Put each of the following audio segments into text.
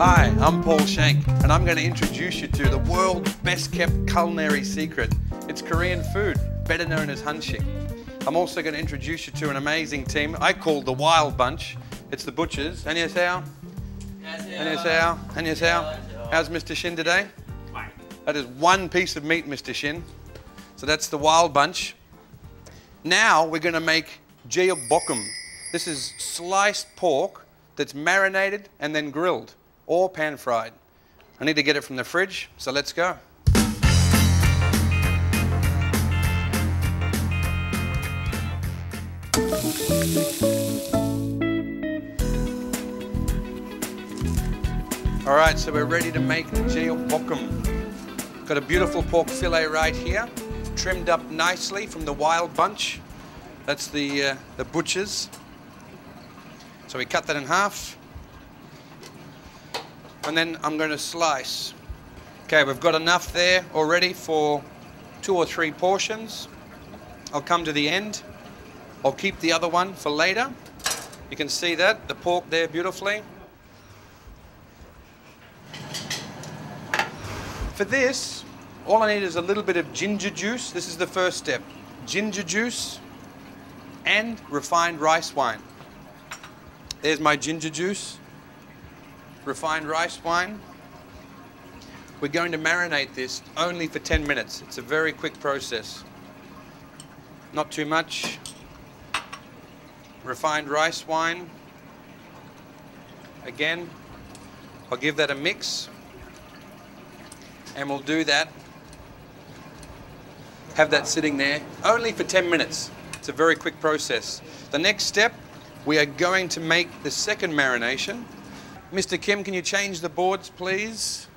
Hi, I'm Paul Shank, and I'm going to introduce you to the world's best kept culinary secret. It's Korean food, better known as hanshik. I'm also going to introduce you to an amazing team I call the Wild Bunch. It's the butchers. 안녕하세요. 안녕하세요. 안녕하세요. How's Mr. Shin today? Fine. That is one piece of meat, Mr. Shin. So that's the Wild Bunch. Now we're going to make Jeyuk Bokkeum. This is sliced pork that's marinated and then grilled or pan fried. I need to get it from the fridge, so let's go. All right, so we're ready to make the Jeyuk Bokkeum. Got a beautiful pork fillet right here, trimmed up nicely from the Wild Bunch. That's the butchers. So we cut that in half. And then I'm going to slice. Okay, we've got enough there already for 2 or 3 portions. I'll come to the end. I'll keep the other one for later. You can see that, the pork there beautifully. For this, all I need is a little bit of ginger juice. This is the first step. Ginger juice and refined rice wine. There's my ginger juice. Refined rice wine. We're going to marinate this only for 10 minutes. It's a very quick process. Not too much. Refined rice wine. Again, I'll give that a mix. And we'll do that. Have that sitting there only for 10 minutes. It's a very quick process. The next step, we are going to make the second marination. Mr. Kim, can you change the boards, please?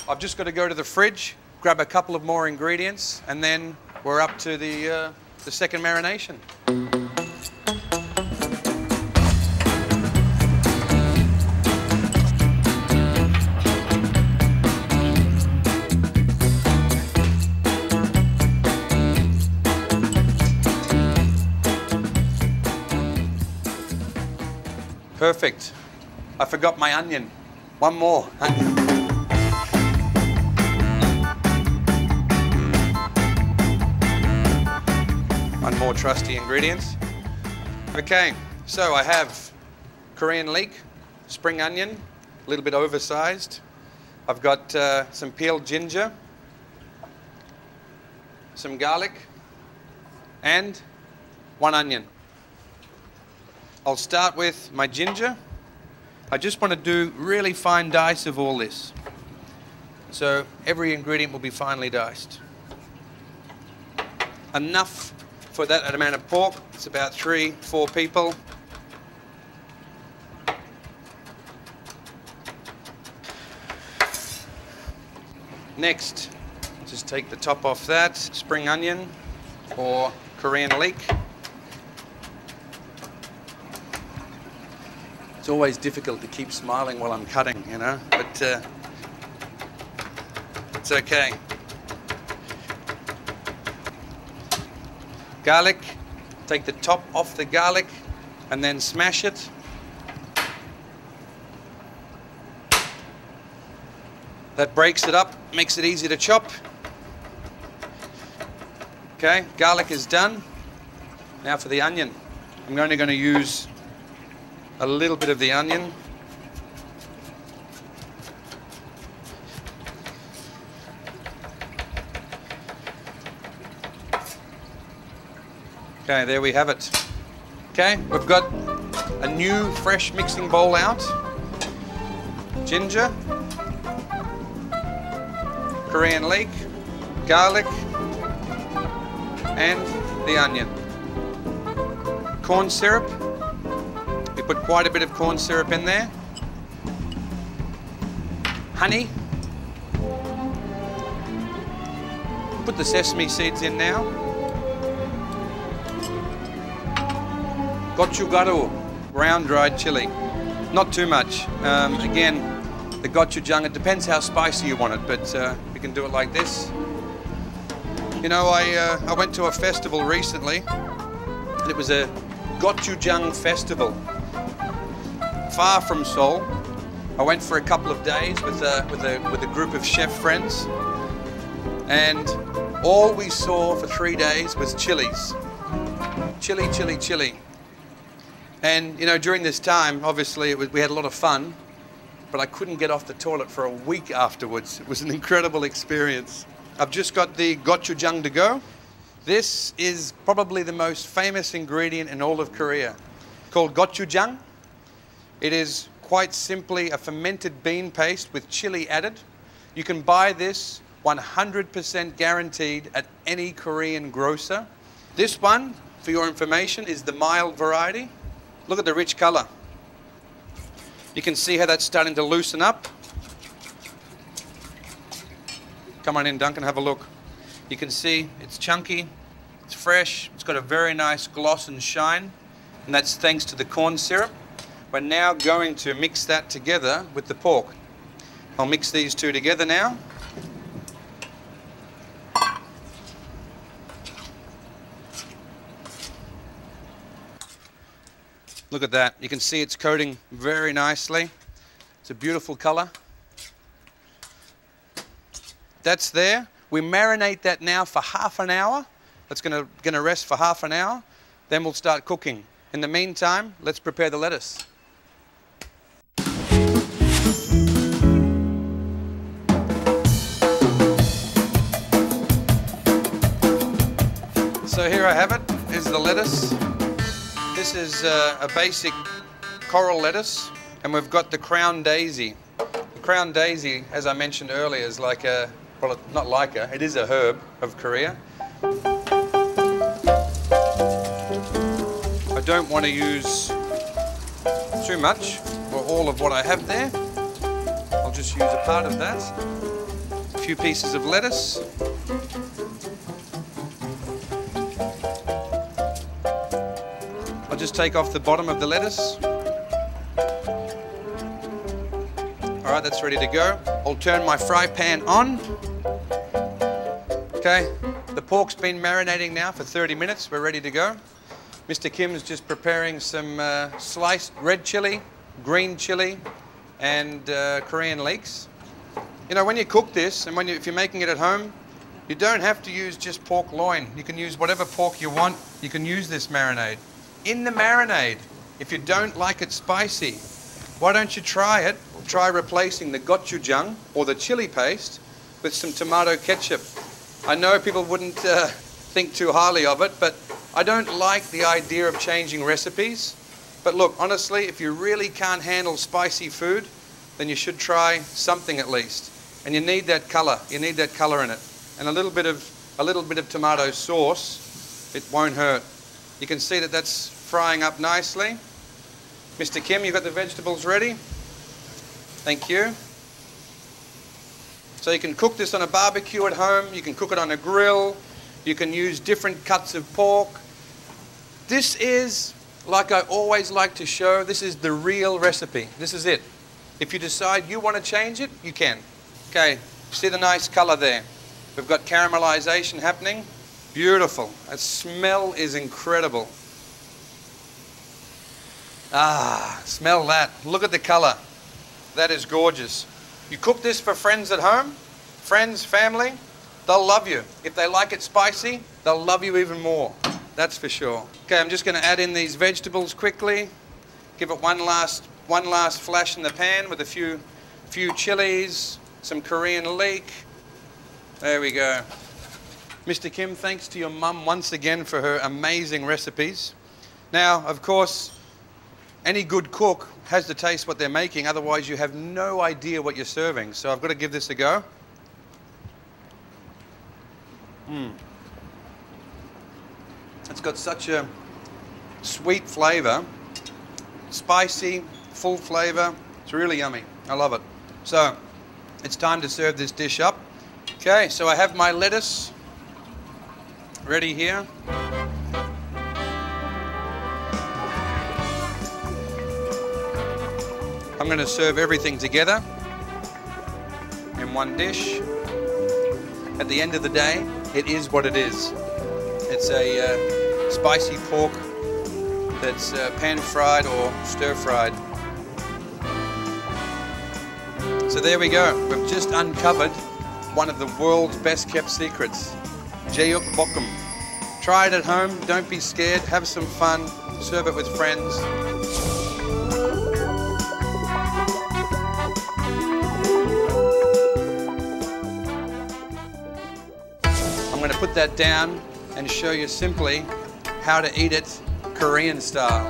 I've just got to go to the fridge, grab a couple of more ingredients, and then we're up to the second marination. Perfect. I forgot my onion. One more onion. One more trusty ingredient. Okay, so I have Korean leek, spring onion, a little bit oversized. I've got some peeled ginger, some garlic, and 1 onion. I'll start with my ginger. I just want to do really fine dice of all this. So every ingredient will be finely diced. Enough for that amount of pork. It's about 3-4 people. Next, just take the top off that. Spring onion or Korean leek. It's always difficult to keep smiling while I'm cutting, you know, but it's okay. Garlic, take the top off the garlic and then smash it. That breaks it up, makes it easy to chop. Okay, garlic is done. Now for the onion. I'm only going to use a little bit of the onion. Okay, there we have it. Okay, we've got a new fresh mixing bowl out. Ginger, Korean leek, garlic, and the onion. Corn syrup. We put quite a bit of corn syrup in there. Honey. Put the sesame seeds in now. Gochugaru, ground dried chili. Not too much. Again, the gochujang, it depends how spicy you want it, but we can do it like this. You know, I went to a festival recently, and it was a gochujang festival. Far from Seoul, I went for a couple of days with a group of chef friends, and all we saw for 3 days was chilies. Chili, chili, chili. And you know, during this time, obviously, we had a lot of fun, but I couldn't get off the toilet for a week afterwards. It was an incredible experience. I've just got the gochujang to go. This is probably the most famous ingredient in all of Korea, called gochujang. It is quite simply a fermented bean paste with chili added. You can buy this 100% guaranteed at any Korean grocer. This one, for your information, is the mild variety. Look at the rich color. You can see how that's starting to loosen up. Come on in, Duncan, have a look. You can see it's chunky, it's fresh, it's got a very nice gloss and shine, and that's thanks to the corn syrup. We're now going to mix that together with the pork. I'll mix these two together now. Look at that. You can see it's coating very nicely. It's a beautiful color. That's there. We marinate that now for half an hour. That's gonna rest for half an hour. Then we'll start cooking. In the meantime, let's prepare the lettuce. So here I have it. Here's the lettuce. This is a basic coral lettuce, and we've got the crown daisy. The crown daisy, as I mentioned earlier, is like a, well, not like a, it is a herb of Korea. I don't want to use too much or all of what I have there. I'll just use a part of that. A few pieces of lettuce. I'll just take off the bottom of the lettuce. All right, that's ready to go. I'll turn my fry pan on. Okay, the pork's been marinating now for 30 minutes. We're ready to go. Mr. Kim's just preparing some sliced red chili, green chili, and Korean leeks. You know, when you cook this, and if you're making it at home, you don't have to use just pork loin. You can use whatever pork you want. You can use this marinade. In the marinade, if you don't like it spicy, why don't you try it? Try replacing the gochujang or the chili paste with some tomato ketchup. I know people wouldn't think too highly of it, but I don't like the idea of changing recipes. But look, honestly, if you really can't handle spicy food, then you should try something at least. And you need that color. You need that color in it. And a little bit of tomato sauce, it won't hurt. You can see that that's frying up nicely. Mr. Kim, you've got the vegetables ready? Thank you. So you can cook this on a barbecue at home, you can cook it on a grill, you can use different cuts of pork. This is, like I always like to show, this is the real recipe. This is it. If you decide you want to change it, you can. Okay, see the nice color there? We've got caramelization happening. Beautiful. That smell is incredible. Ah, smell that. Look at the color. That is gorgeous. You cook this for friends at home, friends, family, they'll love you. If they like it spicy, they'll love you even more. That's for sure. Okay, I'm just going to add in these vegetables quickly. Give it one last flash in the pan with a few chilies, some Korean leek. There we go. Mr. Kim, thanks to your mum once again for her amazing recipes. Now, of course, any good cook has to taste what they're making, otherwise you have no idea what you're serving. So I've got to give this a go. It's got such a sweet flavor, spicy, full flavor. It's really yummy. I love it. So it's time to serve this dish up. Okay, so I have my lettuce ready here. I'm going to serve everything together in one dish. At the end of the day, it is what it is. It's a spicy pork that's pan-fried or stir-fried. So there we go. We've just uncovered one of the world's best kept secrets. Jeyuk Bokkeum. Try it at home. Don't be scared. Have some fun. Serve it with friends. I'm going to put that down and show you simply how to eat it Korean style.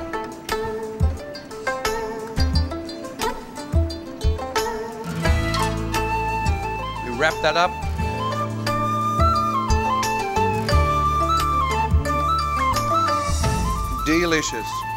You wrap that up. Delicious.